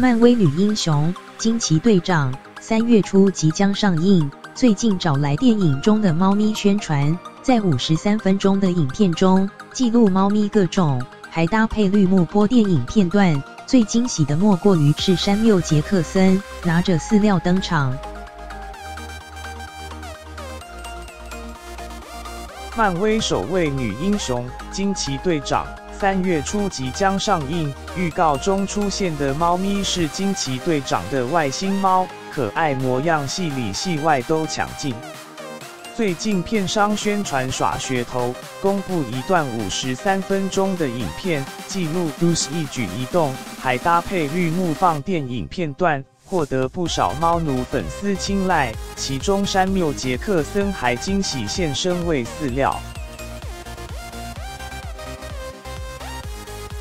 漫威女英雄惊奇队长3月初即将上映。最近找来电影中的猫咪宣传，在53分钟的影片中记录猫咪各种，还搭配绿幕播电影片段。最惊喜的莫过于是山缪·杰克森拿着饲料登场。漫威首位女英雄惊奇队长3月初即将上映，预告中出现的猫咪是惊奇队长的外星猫，可爱模样戏里戏外都抢镜。最近片商宣传耍噱头，公布一段53分钟的影片，记录 Goose 一举一动，还搭配绿幕放电影片段，获得不少猫奴粉丝青睐。其中山缪·杰克森还惊喜现身喂饲料。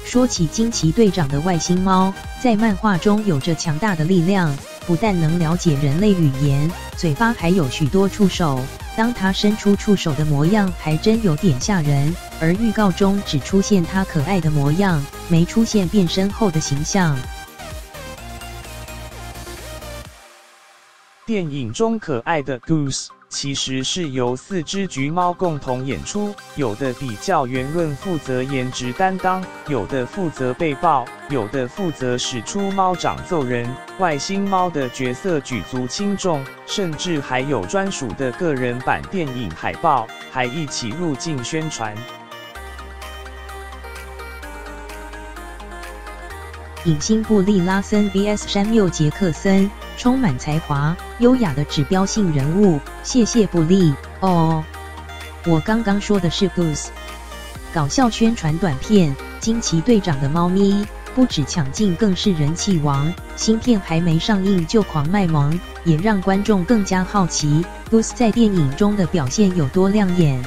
说起惊奇队长的外星猫，在漫画中有着强大的力量，不但能了解人类语言，嘴巴还有许多触手。当他伸出触手的模样，还真有点吓人。而预告中只出现他可爱的模样，没出现变身后的形象。电影中可爱的 Goose 其实是由4只橘猫共同演出，有的比较圆润负责颜值担当，有的负责被抱，有的负责使出猫掌揍人。外星猫的角色举足轻重，甚至还有专属的个人版电影海报，还一起入境宣传。影星布利拉森 vs 山缪·杰克森，充满才华、优雅的指标性人物。谢谢布利。哦，我刚刚说的是 Goose。搞笑宣传短片，惊奇队长的猫咪不止抢镜，更是人气王。新片还没上映就狂卖萌，也让观众更加好奇 Goose 在电影中的表现有多亮眼。